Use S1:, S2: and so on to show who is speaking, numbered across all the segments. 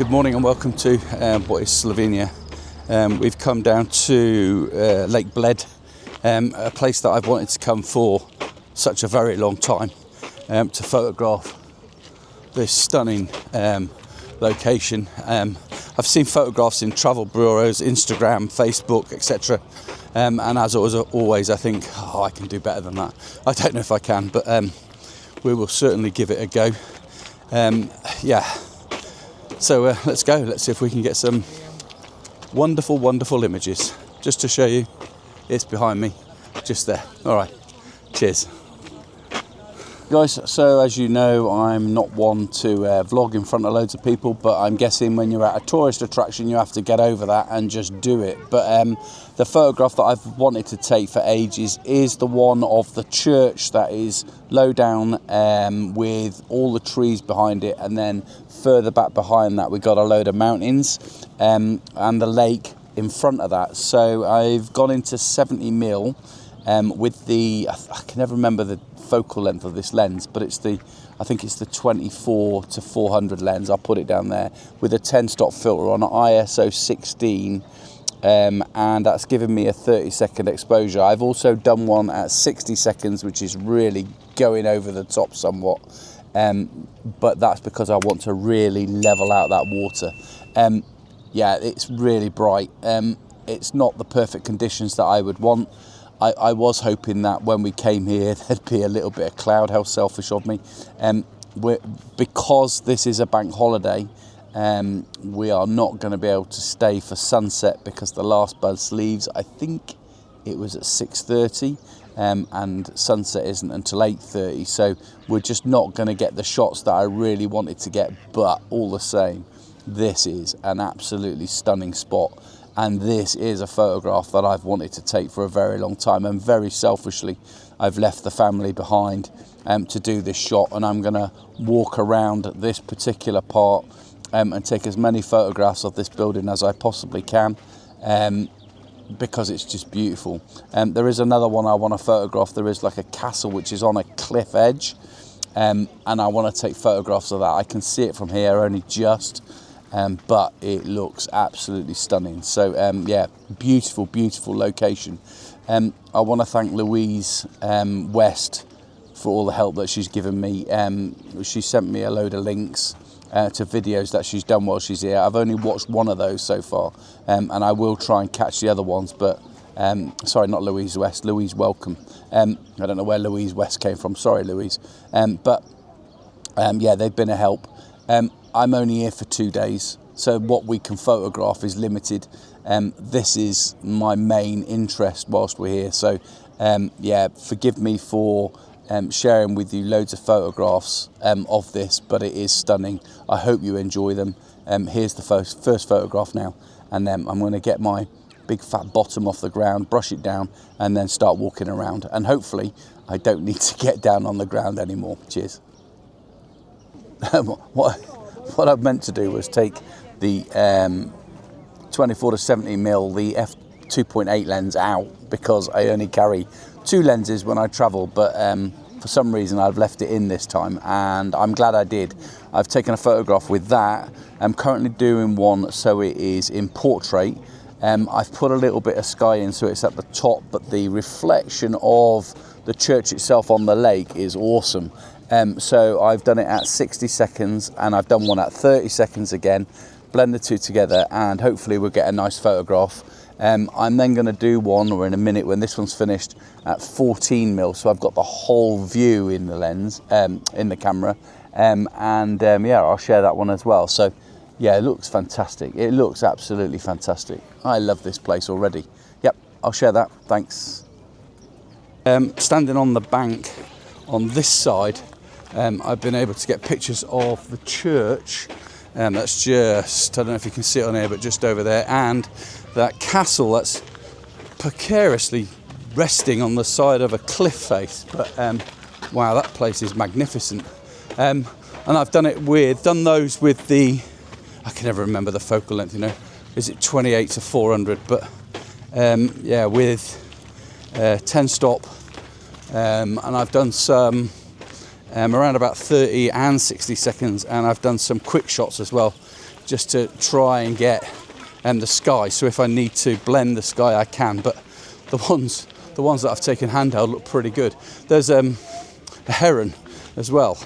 S1: Good morning and welcome to what is Slovenia. We've come down to Lake Bled, a place that I've wanted to come for such a very long time, to photograph this stunning location. I've seen photographs in travel bureaus, Instagram, Facebook, etc. And as always, I think, I can do better than that. I don't know if I can, but we will certainly give it a go. So let's go. Let's see if we can get some wonderful, wonderful images. Just to show you, it's behind me, just there. All right, cheers. Guys, so as you know, I'm not one to vlog in front of loads of people, but I'm guessing when you're at a tourist attraction, you have to get over that and just do it. But the photograph that I've wanted to take for ages is the one of the church that is low down with all the trees behind it, and then further back behind that we've got a load of mountains and the lake in front of that. So I've gone into 70mm with the, I can never remember the focal length of this lens, but I think it's the 24 to 400 lens. I'll put it down there with a 10-stop filter on ISO 16, and that's given me a 30-second exposure. I've also done one at 60 seconds, which is really going over the top somewhat, but that's because I want to really level out that water. Yeah, it's really bright. It's not the perfect conditions that I would want. I was hoping that when we came here there'd be a little bit of cloud. How selfish of me. Because this is a bank holiday, we are not going to be able to stay for sunset because the last bus leaves, I think it was at 6:30, and sunset isn't until 8:30, so we're just not going to get the shots that I really wanted to get. But all the same, this is an absolutely stunning spot. And this is a photograph that I've wanted to take for a very long time, and very selfishly I've left the family behind to do this shot, and I'm going to walk around this particular part and take as many photographs of this building as I possibly can, because it's just beautiful. There is another one I want to photograph. There is like a castle which is on a cliff edge, and I want to take photographs of that. I can see it from here only just. But it looks absolutely stunning. So yeah, beautiful, beautiful location. I want to thank Louise West for all the help that she's given me. She sent me a load of links to videos that she's done while she's here. I've only watched one of those so far, and I will try and catch the other ones. But sorry, not Louise West, Louise Welcome. I don't know where Louise West came from. Sorry, Louise. But yeah, they've been a help. I'm only here for 2 days, so what we can photograph is limited. This is my main interest whilst we're here, so yeah, forgive me for sharing with you loads of photographs of this, but it is stunning. I hope you enjoy them. Here's the first photograph now, and then I'm going to get my big fat bottom off the ground, brush it down, and then start walking around, and hopefully I don't need to get down on the ground anymore. Cheers. What I meant to do was take the 24 to 70mm, the f2.8 lens out, because I only carry 2 lenses when I travel, but for some reason I've left it in this time, and I'm glad I did. I've taken a photograph with that. I'm currently doing one so it is in portrait. I've put a little bit of sky in so it's at the top, but the reflection of the church itself on the lake is awesome. So I've done it at 60 seconds, and I've done one at 30 seconds again. Blend the two together, and hopefully we'll get a nice photograph. I'm then going to do one, or in a minute when this one's finished, at 14mm, so I've got the whole view in the lens, in the camera, yeah, I'll share that one as well. So yeah, it looks fantastic. It looks absolutely fantastic. I love this place already. Yep, I'll share that. Thanks. Standing on the bank on this side, I've been able to get pictures of the church. That's just, I don't know if you can see it on here, but just over there, and that castle that's precariously resting on the side of a cliff face. But wow, that place is magnificent. And I've done those with the, I can never remember the focal length, you know, is it 28 to 400? But yeah, with 10 stop, and I've done some around about 30 and 60 seconds, and I've done some quick shots as well, just to try and get the sky. So if I need to blend the sky, I can. But the ones that I've taken handheld look pretty good. There's a heron as well.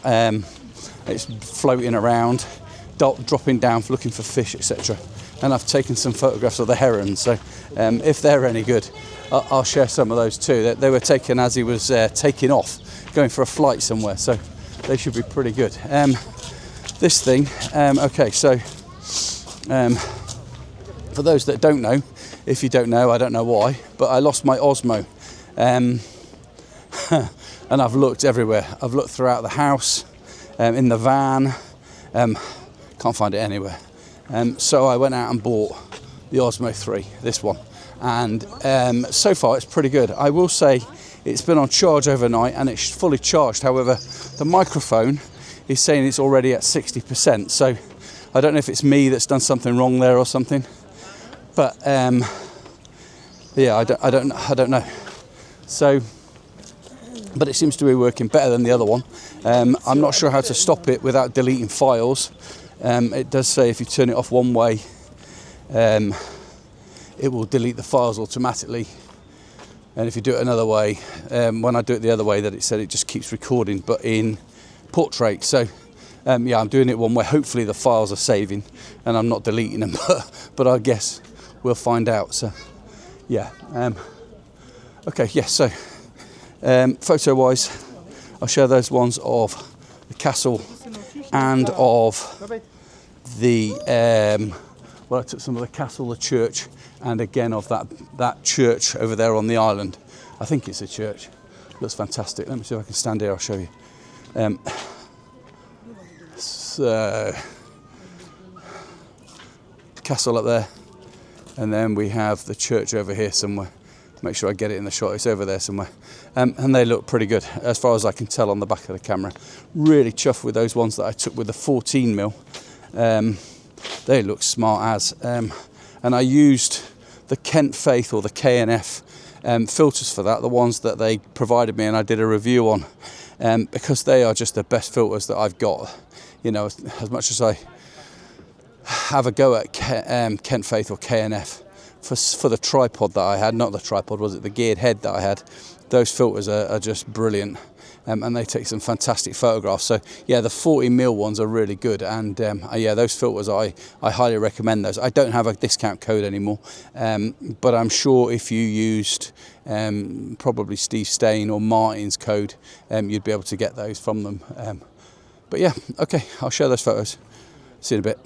S1: It's floating around, dropping down, looking for fish, etc. And I've taken some photographs of the heron. So if they're any good, I'll share some of those too. They were taken as he was taking off, going for a flight somewhere. So they should be pretty good. This thing, okay, so for those that don't know, if you don't know, I don't know why, but I lost my Osmo. And I've looked everywhere. I've looked throughout the house, in the van, can't find it anywhere. So I went out and bought the Osmo 3, this one. And so far it's pretty good. I will say it's been on charge overnight and it's fully charged. However, the microphone is saying it's already at 60%. So I don't know if it's me that's done something wrong there or something. But yeah, I don't know. So, but it seems to be working better than the other one. I'm not sure how to stop it without deleting files. It does say if you turn it off one way, it will delete the files automatically. And if you do it another way, when I do it the other way, that it said it just keeps recording, but in portrait. So yeah, I'm doing it one way. Hopefully the files are saving and I'm not deleting them, but I guess we'll find out. So yeah, okay, yeah, so photo wise, I'll share those ones of the castle and of the well, I took some of the castle, the church, and again of that church over there on the island. I think it's a church. Looks fantastic. Let me see if I can stand here, I'll show you. So castle up there, and then we have the church over here somewhere. Make sure I get it in the shot. It's over there somewhere, and they look pretty good as far as I can tell on the back of the camera. Really chuffed with those ones that I took with the 14mm. They look smart as, and I used the Kent Faith or the KNF filters for that, the ones that they provided me and I did a review on, because they are just the best filters that I've got. You know, as much as I have a go at Kent Faith or KNF, for the tripod that I had, not the tripod, was it the geared head that I had, those filters are just brilliant, and they take some fantastic photographs. So yeah, the 40mm ones are really good, and yeah, those filters, I highly recommend those. I don't have a discount code anymore, but I'm sure if you used probably Steve Stain or Martin's code, you'd be able to get those from them. But yeah, okay, I'll share those photos. See you in a bit.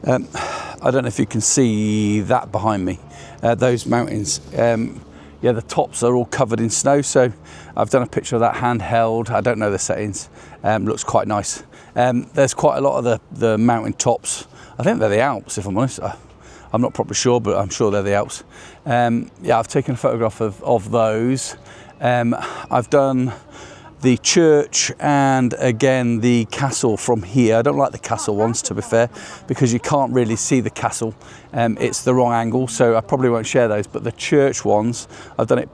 S1: I don't know if you can see that behind me, those mountains. Yeah, the tops are all covered in snow, so I've done a picture of that handheld. I don't know the settings. Looks quite nice. There's quite a lot of the mountain tops. I think they're the Alps, if I'm honest. I'm not properly sure, but I'm sure they're the Alps. Yeah, I've taken a photograph of those. I've done the church and again the castle from here. I don't like the castle ones, to be fair, because you can't really see the castle. It's the wrong angle, so I probably won't share those. But the church ones, I've done it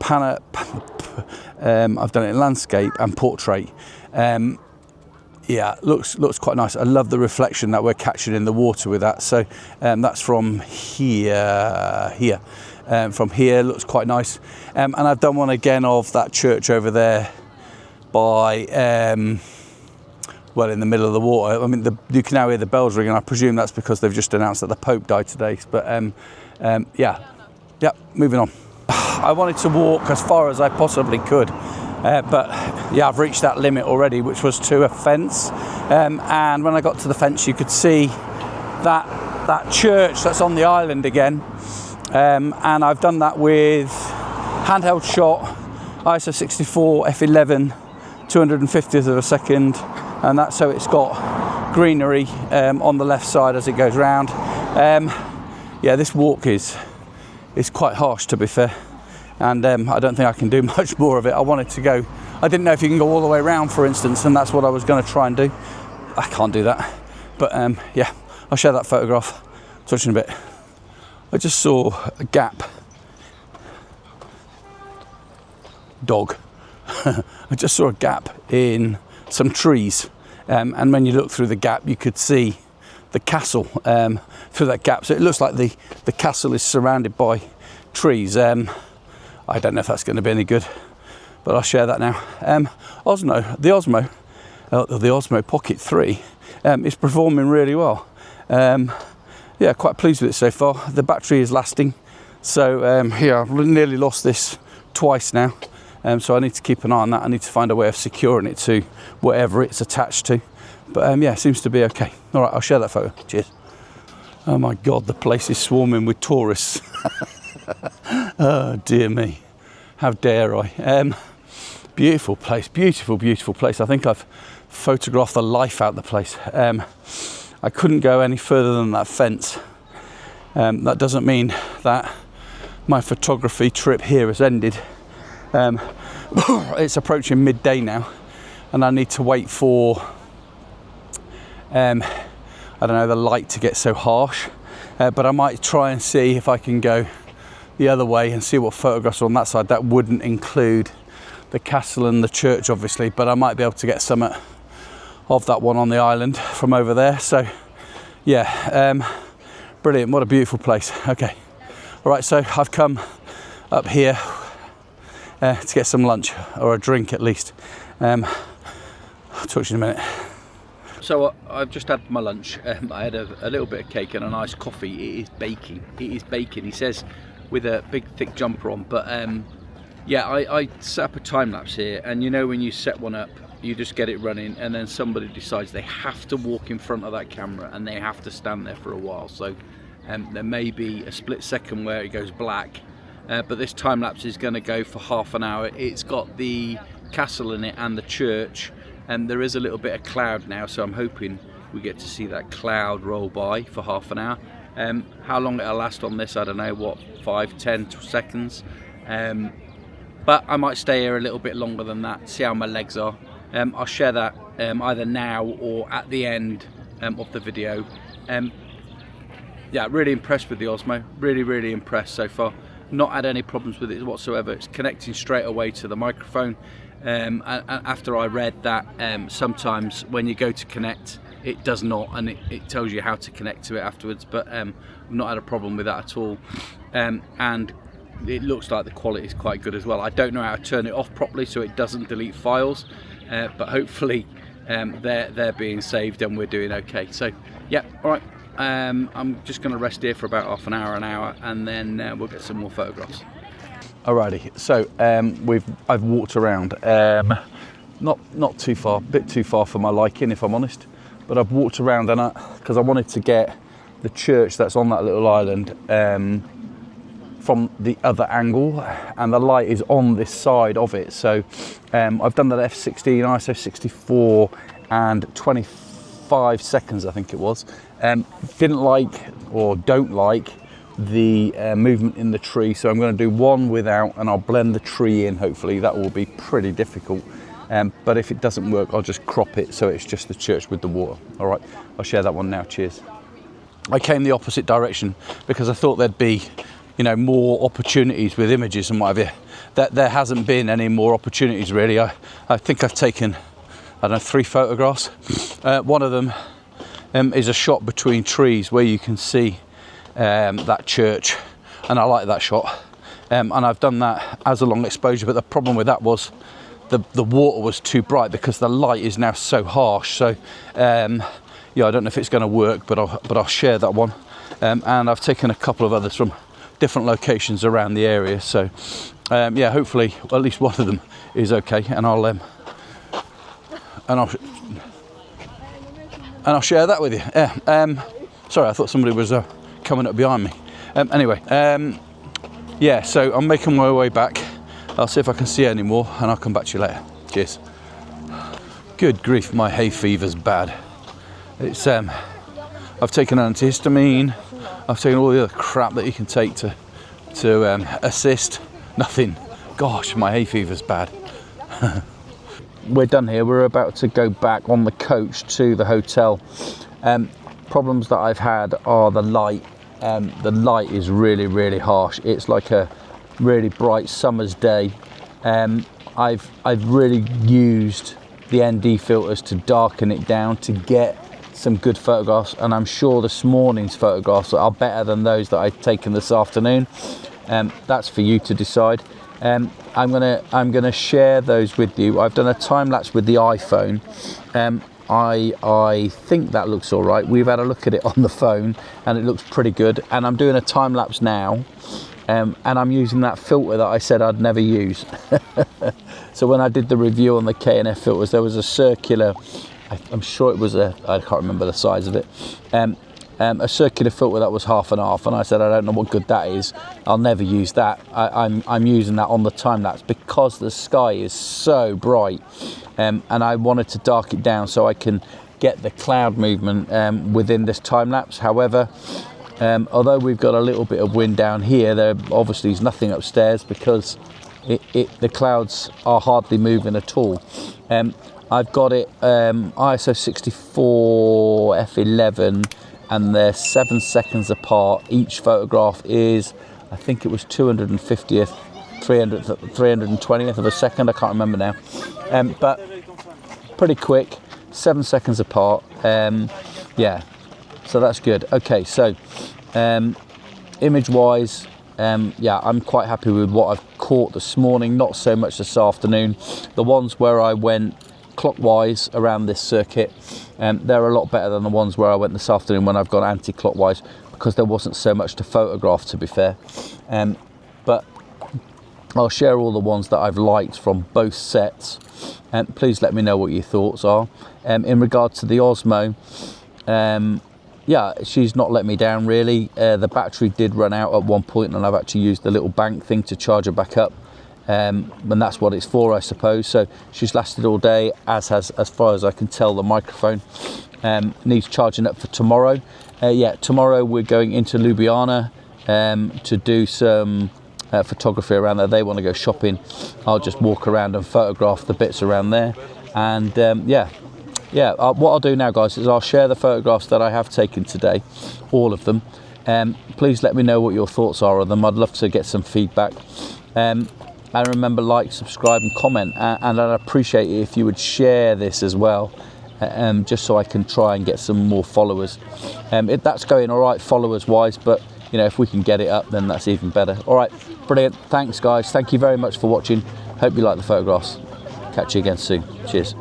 S1: I've done it in landscape and portrait. Yeah, looks quite nice. I love the reflection that we're catching in the water with that. So that's from here. From here looks quite nice. And I've done one again of that church over there by well, in the middle of the water. I mean, you can now hear the bells ringing. I presume that's because they've just announced that the Pope died today. But yeah, moving on. I wanted to walk as far as I possibly could, but yeah, I've reached that limit already, which was to a fence. And when I got to the fence, you could see that church that's on the island again. And I've done that with handheld shot, ISO 64 f11, 250th of a second, and that's so it's got greenery on the left side as it goes round. Yeah, this walk is quite harsh, to be fair, and I don't think I can do much more of it. I wanted to go, I didn't know if you can go all the way around, for instance, and that's what I was going to try and do. I can't do that, but yeah, I'll share that photograph. Touch in a bit. I just saw a gap. Dog. I just saw a gap in some trees, and when you look through the gap, you could see the castle through that gap. So it looks like the castle is surrounded by trees. I don't know if that's going to be any good, but I'll share that now. The Osmo Pocket 3 is performing really well. Yeah, quite pleased with it so far. The battery is lasting. So yeah, I've nearly lost this twice now. So I need to keep an eye on that. I need to find a way of securing it to whatever it's attached to. But yeah, it seems to be okay. All right, I'll share that photo. Cheers. Oh my God, the place is swarming with tourists. Oh dear me, how dare I. Beautiful place, beautiful, beautiful place. I think I've photographed the life out of the place. I couldn't go any further than that fence. That doesn't mean that my photography trip here has ended. It's approaching midday now, and I need to wait for I don't know, the light to get so harsh, but I might try and see if I can go the other way and see what photographs are on that side. That wouldn't include the castle and the church obviously, but I might be able to get some of that one on the island from over there. So yeah, brilliant, what a beautiful place. Okay, all right, so I've come up here to get some lunch, or a drink at least. I'll talk to you in a minute. So I've just had my lunch. I had a little bit of cake and a nice coffee. It is baking. It is baking. He says with a big thick jumper on. But yeah, I set up a time lapse here, and you know when you set one up, you just get it running, and then somebody decides they have to walk in front of that camera and they have to stand there for a while. So there may be a split second where it goes black, but this time lapse is going to go for half an hour. It's got the castle in it and the church. And there is a little bit of cloud now, so I'm hoping we get to see that cloud roll by for half an hour. How long it'll last on this, I don't know, what, 5, 10 seconds. But I might stay here a little bit longer than that, see how my legs are. I'll share that either now or at the end of the video. Yeah, really impressed with the Osmo, really impressed so far. Not had any problems with it whatsoever. It's connecting straight away to the microphone. After I read that sometimes when you go to connect it does not, and it tells you how to connect to it afterwards, but I've not had a problem with that at all. And it looks like the quality is quite good as well. I don't know how to turn it off properly so it doesn't delete files, but hopefully they're being saved and we're doing okay. So yeah, all right, I'm just going to rest here for about half an hour, and then we'll get some more photographs. Alrighty, so I've walked around, not too far, a bit too far for my liking if I'm honest, but I've walked around because I wanted to get the church that's on that little island from the other angle, and the light is on this side of it. So I've done that f16, ISO 64 and 25 seconds I think it was. Didn't like, or don't like, the movement in the tree, so I'm going to do one without, and I'll blend the tree in. Hopefully that will be pretty difficult, but if it doesn't work I'll just crop it so it's just the church with the water. All right, I'll share that one now. Cheers. I came the opposite direction because I thought there'd be, you know, more opportunities with images and what have you. That there hasn't been any more opportunities really. I think I've taken, I don't know, 3 photographs. One of them is a shot between trees where you can see that church, and I like that shot, and I've done that as a long exposure, but the problem with that was the water was too bright because the light is now so harsh. So yeah, I don't know if it's going to work, but I'll share that one, and I've taken a couple of others from different locations around the area. So yeah, hopefully at least one of them is okay, and I'll share that with you. Yeah. Sorry, I thought somebody was coming up behind me. Anyway, yeah, so I'm making my way back. I'll see if I can see any more, and I'll come back to you later. Cheers. Good grief, my hay fever's bad. It's I've taken antihistamine, I've taken all the other crap that you can take to assist. Nothing. Gosh, my hay fever's bad. We're done here. We're about to go back on the coach to the hotel. Problems that I've had are the light. The light is really harsh. It's like a really bright summer's day. I've really used the ND filters to darken it down to get some good photographs, and I'm sure this morning's photographs are better than those that I've taken this afternoon. That's for you to decide. I'm gonna share those with you. I've done a time lapse with the iPhone. I think that looks all right. We've had a look at it on the phone and it looks pretty good, and I'm doing a time lapse now, and I'm using that filter that I said I'd never use. So when I did the review on the K&F filters, there was a circular, I'm sure it was I can't remember the size of it, a circular filter that was half and half, and I said I don't know what good that is, I'll never use that. I'm using that on the time lapse because the sky is so bright, and I wanted to dark it down so I can get the cloud movement within this time lapse. However, although we've got a little bit of wind down here, there obviously is nothing upstairs because the clouds are hardly moving at all. I've got it ISO 64 f11, and they're 7 seconds apart. Each photograph is, I think it was 250th, 320th of a second, I can't remember now, but pretty quick, 7 seconds apart. Yeah, so that's good. Okay, so image wise, yeah, I'm quite happy with what I've caught this morning, not so much this afternoon. The ones where I went clockwise around this circuit, they're a lot better than the ones where I went this afternoon when I've gone anti-clockwise, because there wasn't so much to photograph, to be fair. But I'll share all the ones that I've liked from both sets, and please let me know what your thoughts are. In regard to the Osmo, yeah, she's not let me down really. The battery did run out at one point, and I've actually used the little bank thing to charge her back up. And that's what it's for, I suppose. So she's lasted all day, as has, as far as I can tell, the microphone. Needs charging up for tomorrow. Yeah, tomorrow we're going into Ljubljana to do some photography around there. They want to go shopping. I'll just walk around and photograph the bits around there. And yeah, what I'll do now, guys, is I'll share the photographs that I have taken today, all of them. Please let me know what your thoughts are on them. I'd love to get some feedback. And remember, like, subscribe and comment, and I'd appreciate it if you would share this as well, just so I can try and get some more followers. That's going all right followers wise, but you know, if we can get it up, then that's even better. All right, brilliant. Thanks guys, thank you very much for watching. Hope you like the photographs. Catch you again soon. Cheers.